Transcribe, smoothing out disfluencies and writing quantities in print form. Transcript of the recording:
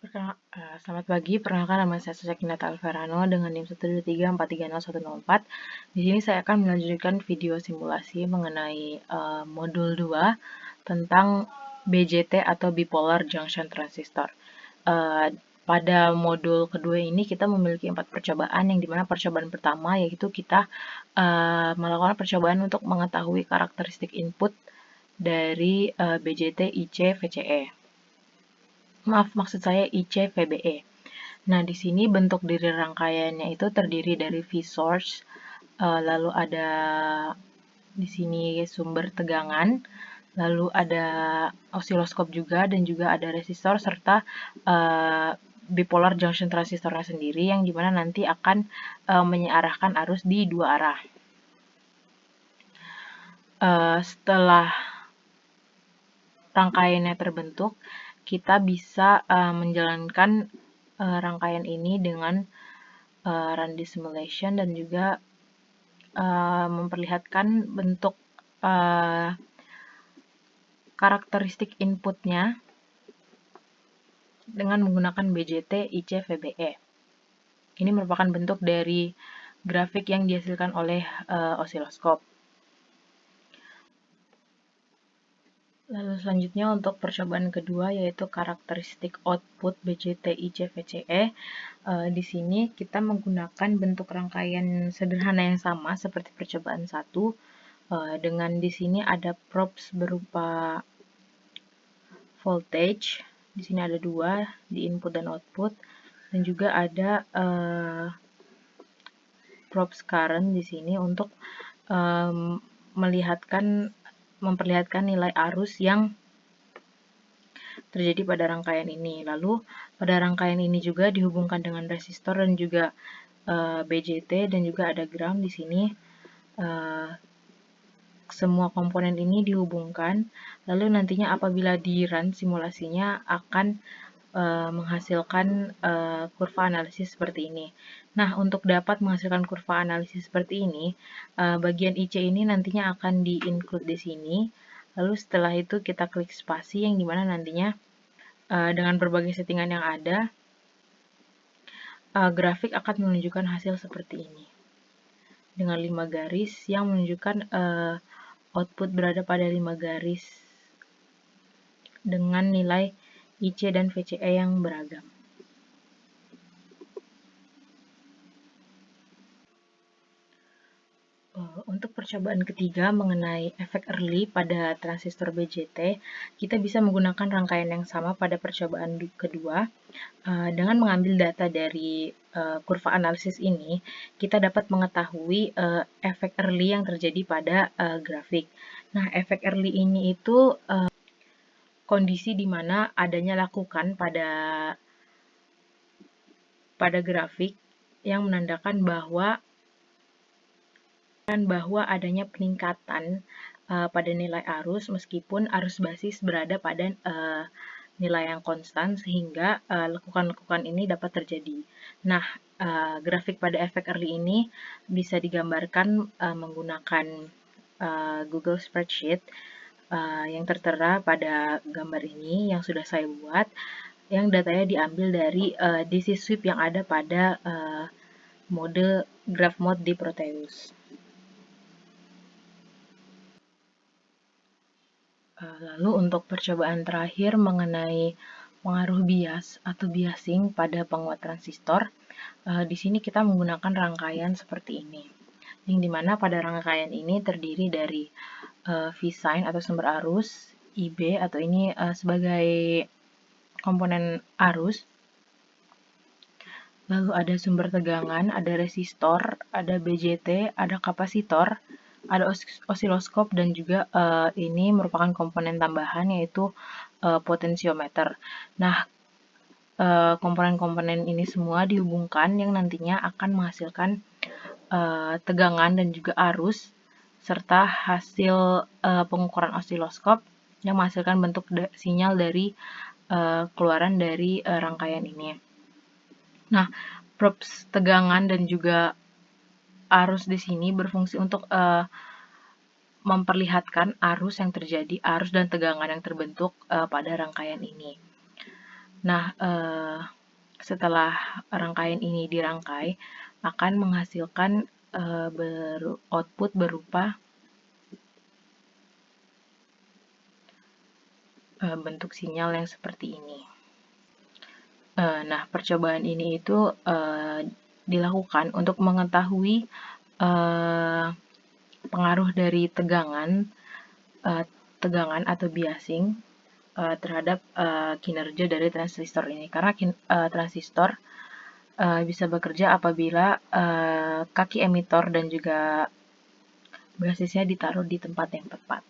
Selamat pagi, perkenalkan nama saya Sakinata Alverano dengan NIM 123430104. Di sini saya akan melanjutkan video simulasi mengenai modul 2 tentang BJT atau Bipolar Junction Transistor. Pada modul kedua ini kita memiliki 4 percobaan, yang dimana percobaan pertama yaitu kita melakukan percobaan untuk mengetahui karakteristik input dari BJT, IC, VCE. Maksud saya IC, VBE. Nah, di sini bentuk diri rangkaiannya itu terdiri dari V-source, lalu ada di sini sumber tegangan, lalu ada osiloskop juga, dan juga ada resistor serta bipolar junction transistornya sendiri, yang dimana nanti akan menyearahkan arus di dua arah. Setelah rangkaiannya terbentuk, kita bisa menjalankan rangkaian ini dengan run the simulation dan juga memperlihatkan bentuk karakteristik inputnya dengan menggunakan BJT, IC, VBE. Ini merupakan bentuk dari grafik yang dihasilkan oleh osiloskop. Lalu selanjutnya untuk percobaan kedua yaitu karakteristik output BJT, IC, VCE. Di sini kita menggunakan bentuk rangkaian sederhana yang sama seperti percobaan 1, dengan di sini ada probes berupa voltage. Di sini ada 2 di input dan output, dan juga ada probes current di sini untuk memperlihatkan nilai arus yang terjadi pada rangkaian ini. Lalu pada rangkaian ini juga dihubungkan dengan resistor dan juga BJT, dan juga ada ground di sini. Semua komponen ini dihubungkan, lalu nantinya apabila di run simulasinya akan menghasilkan kurva analisis seperti ini. Nah, untuk dapat menghasilkan kurva analisis seperti ini, bagian IC ini nantinya akan di-include di sini. Lalu setelah itu kita klik spasi, yang dimana nantinya dengan berbagai settingan yang ada, grafik akan menunjukkan hasil seperti ini. Dengan 5 garis yang menunjukkan output berada pada 5 garis dengan nilai IC dan VCE yang beragam. Untuk percobaan ketiga mengenai efek early pada transistor BJT, kita bisa menggunakan rangkaian yang sama pada percobaan kedua. Dengan mengambil data dari kurva analisis ini, kita dapat mengetahui efek early yang terjadi pada grafik. Nah, efek early ini itu kondisi di mana adanya lakukan pada grafik yang menandakan bahwa adanya peningkatan pada nilai arus meskipun arus basis berada pada nilai yang konstan, sehingga lekukan-lekukan ini dapat terjadi. Nah, grafik pada efek early ini bisa digambarkan menggunakan Google Spreadsheet yang tertera pada gambar ini yang sudah saya buat, yang datanya diambil dari DC sweep yang ada pada mode graph mode di Proteus. Lalu untuk percobaan terakhir mengenai pengaruh bias atau biasing pada penguat transistor, di sini kita menggunakan rangkaian seperti ini, yang dimana pada rangkaian ini terdiri dari V sign atau sumber arus, IB atau ini sebagai komponen arus, lalu ada sumber tegangan, ada resistor, ada BJT, ada kapasitor, ada osiloskop, dan juga ini merupakan komponen tambahan yaitu potensiometer. Nah, komponen-komponen ini semua dihubungkan yang nantinya akan menghasilkan tegangan dan juga arus serta hasil pengukuran osiloskop yang menghasilkan bentuk sinyal dari keluaran dari rangkaian ini. Nah, probes tegangan dan juga arus di sini berfungsi untuk memperlihatkan arus yang terjadi, arus dan tegangan yang terbentuk pada rangkaian ini. Nah, setelah rangkaian ini dirangkai, akan menghasilkan output berupa bentuk sinyal yang seperti ini. Nah, percobaan ini itu dilakukan untuk mengetahui pengaruh dari tegangan atau biasing terhadap kinerja dari transistor ini. Karena transistor bisa bekerja apabila kaki emitor dan juga basisnya ditaruh di tempat yang tepat.